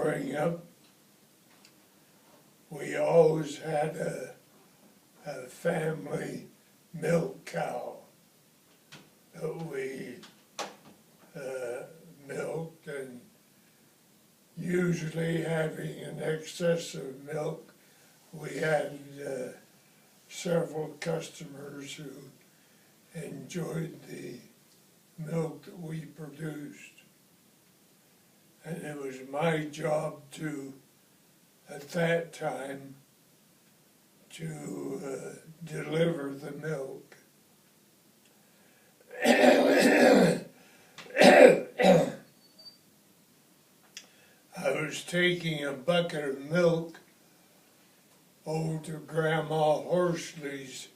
growing up, we always had a family milk cow that we milked, and usually having an excess of milk, we had several customers who enjoyed the milk that we produced. And it was my job to, at that time, to deliver the milk. I was taking a bucket of milk over to Grandma Horsley's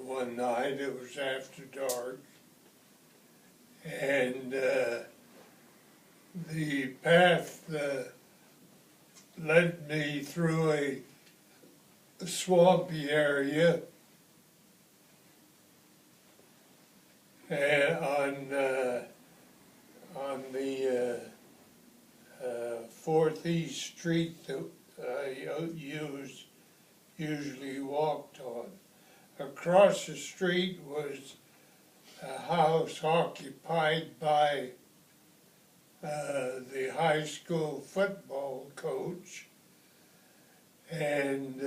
one night. It was after dark, and the path led me through a swampy area, and on the 4th East Street that I usually walked on. Across the street was a house occupied by the high school football coach, and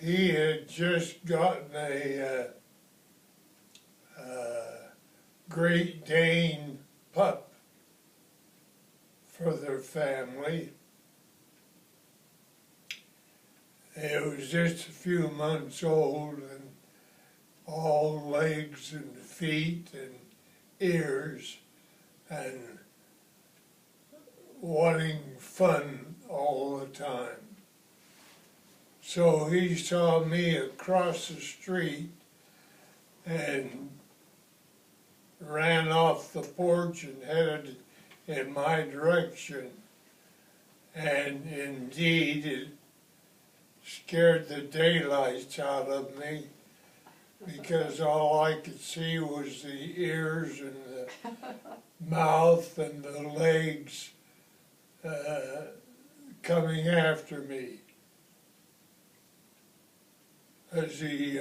he had just gotten a Great Dane pup for their family. It was just a few months old and all legs and feet and ears and wanting fun all the time. So he saw me across the street and ran off the porch and headed in my direction. And indeed, it scared the daylights out of me, because all I could see was the ears and the mouth and the legs coming after me. As he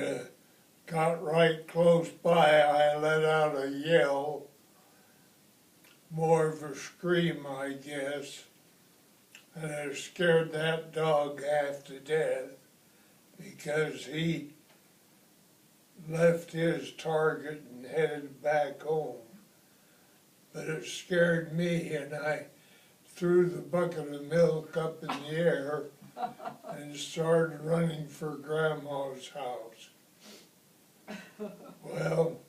got right close by, I let out a yell, more of a scream, I guess, and it scared that dog half to death, because he left his target and headed back home. But it scared me, and I threw the bucket of milk up in the air and started running for Grandma's house. Well,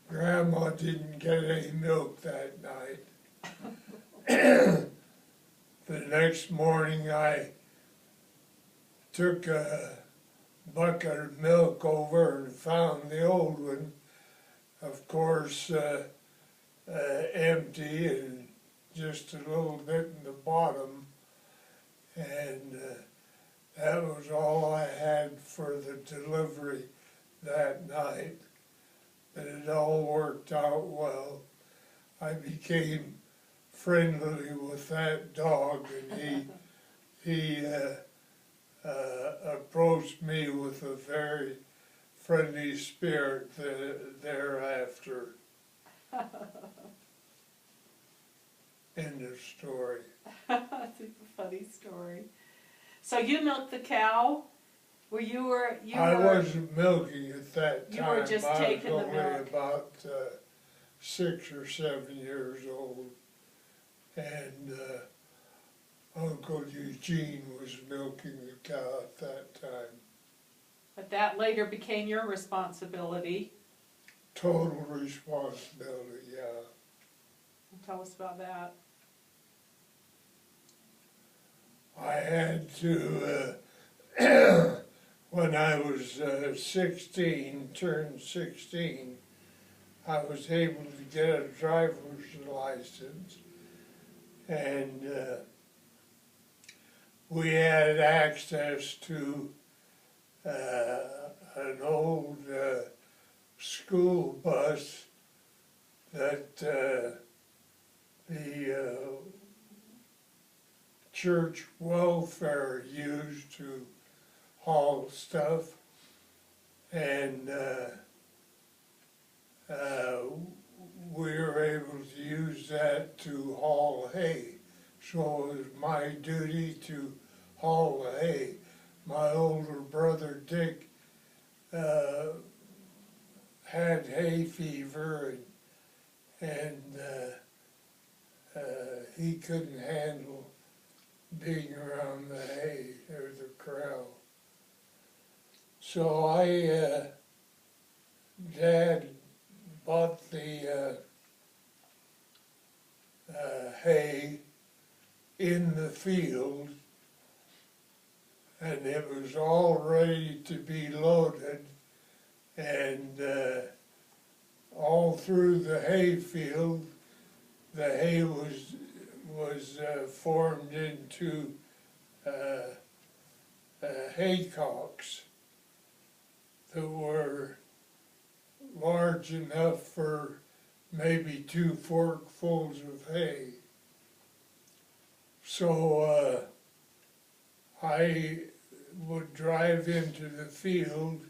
Grandma didn't get any milk that night. The next morning I took a bucket of milk over and found the old one, of course, empty and just a little bit in the bottom, and that was all I had for the delivery that night. But it all worked out well. I became friendly with that dog, and he approached me with a very friendly spirit thereafter. End of story. That's a funny story. So you milked the cow? I wasn't milking at that time. You were just taking the milk. I was only about 6 or 7 years old, and Uncle Eugene was milking the cow at that time. But that later became your responsibility. Total responsibility, yeah. Tell us about that. I had to, when I was 16, turned 16, I was able to get a driver's license, and we had access to an old school bus that the church welfare used to haul stuff. And we were able to use that to haul hay. So it was my duty to haul the hay. My older brother Dick had hay fever, and he couldn't handle being around the hay or the corral. So Dad bought the hay in the field, and it was all ready to be loaded, and all through the hay field, the hay was formed into haycocks that were large enough for maybe 2 forkfuls of hay. So I would drive into the field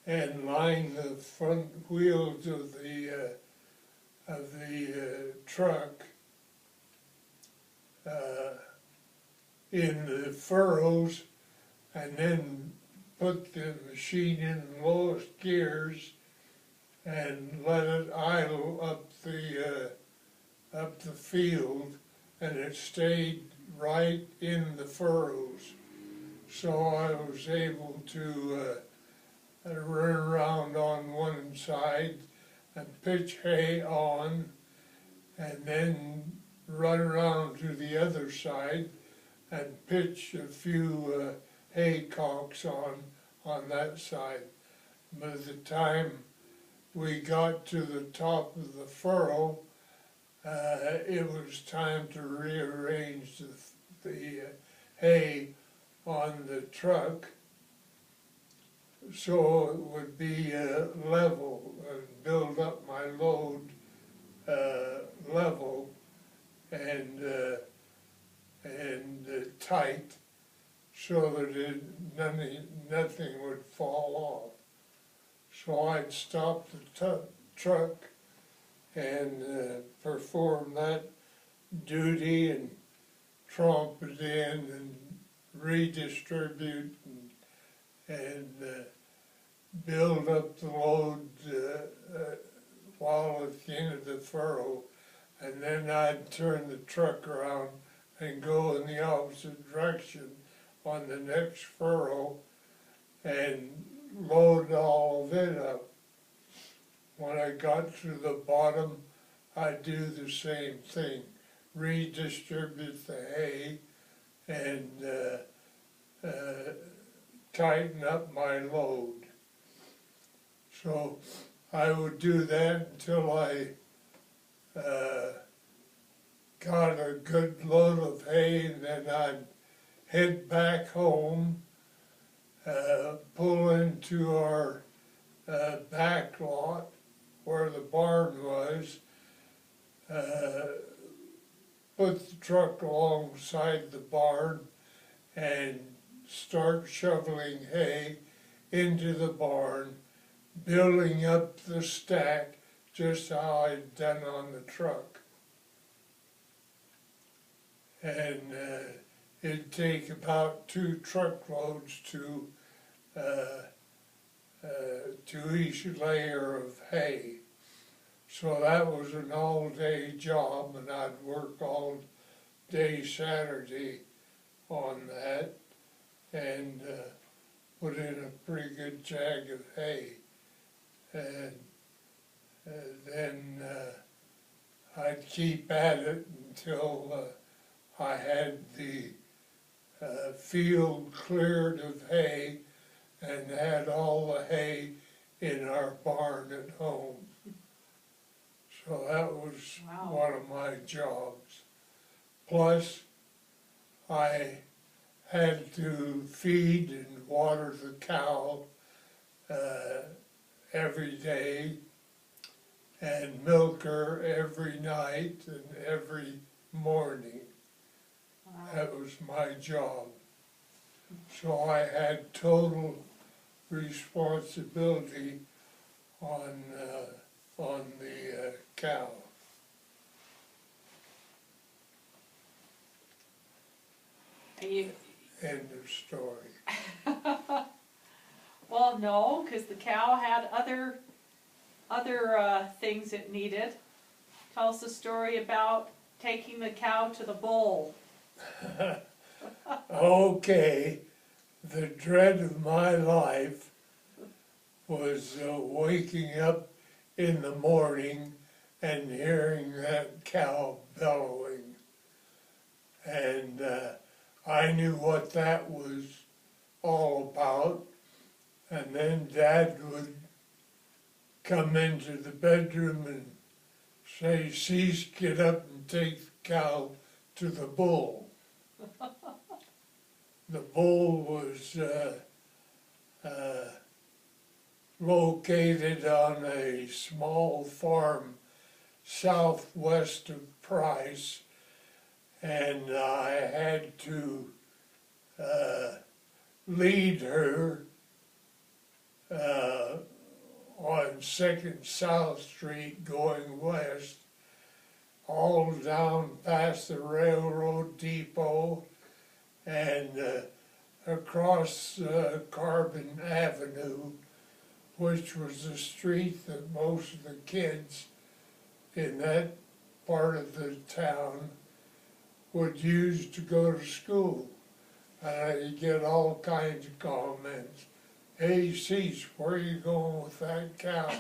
and line the front wheels of the truck in the furrows, and then put the machine in the lowest gears and let it idle up the field, and it stayed right in the furrows. So I was able to run around on one side and pitch hay on, and then run around to the other side and pitch a few haycocks on that side. By the time we got to the top of the furrow, it was time to rearrange the hay on the truck so it would be level and build up my load level and tight, so that nothing would fall off. So I'd stop the truck and perform that duty and tromp it in and redistribute and build up the load while at the end of the furrow, and then I'd turn the truck around and go in the opposite direction on the next furrow and load all of it up. When I got to the bottom, I'd do the same thing, redistribute the hay and tighten up my load. So I would do that until I got a good load of hay, and then I'd head back home, pull into our back lot where the barn was, put the truck alongside the barn and start shoveling hay into the barn, building up the stack just how I'd done on the truck. And it'd take about 2 truckloads to each layer of hay. So that was an all-day job, and I'd work all day Saturday on that and put in a pretty good jag of hay. And then I'd keep at it until I had the field cleared of hay and had all the hay in our barn at home. So that was Wow. one of my jobs. Plus, I had to feed and water the cow every day and milk her every night and every morning. Wow. That was my job. So I had total responsibility on the cow. And you, End of story. well, no, because the cow had other things it needed. Tell us a story about taking the cow to the bull. Okay, the dread of my life was waking up in the morning and hearing that cow bellowing. And I knew what that was all about. And then Dad would come into the bedroom and say, "Cease, get up and take the cow to the bull." The bull was located on a small farm southwest of Price, and I had to lead her on 2nd South Street going west, all down past the railroad depot and across Carbon Avenue, which was the street that most of the kids in that part of the town would use to go to school. And I'd get all kinds of comments. "Hey, Cease, where are you going with that cow?"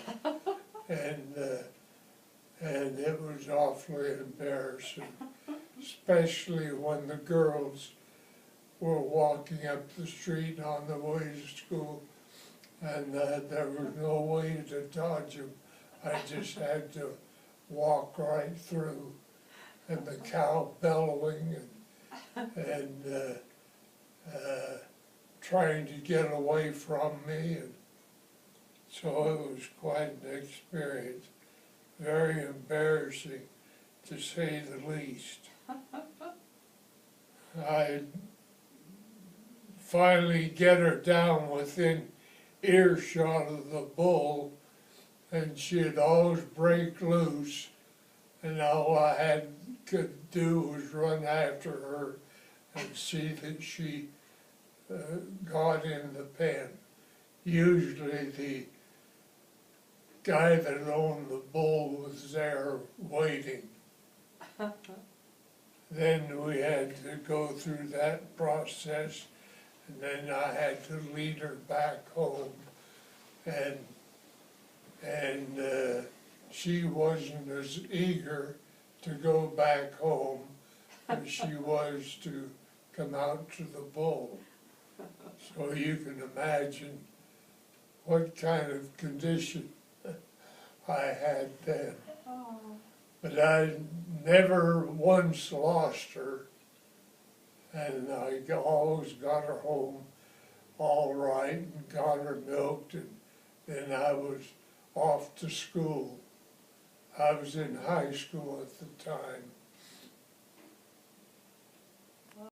and it was awfully embarrassing, especially when the girls were walking up the street on the way to school, and there was no way to dodge them. I just had to walk right through, and the cow bellowing and trying to get away from me, and so it was quite an experience. Very embarrassing, to say the least. I finally get her down within earshot of the bull, and she'd always break loose, and all I could do was run after her and see that she got in the pen. Usually the guy that owned the bull was there waiting. Then we had to go through that process, and then I had to lead her back home, and she wasn't as eager to go back home as she was to come out to the bull. So you can imagine what kind of condition I had then. Oh. But I never once lost her, and I always got her home all right and got her milked, and then I was off to school. I was in high school at the time.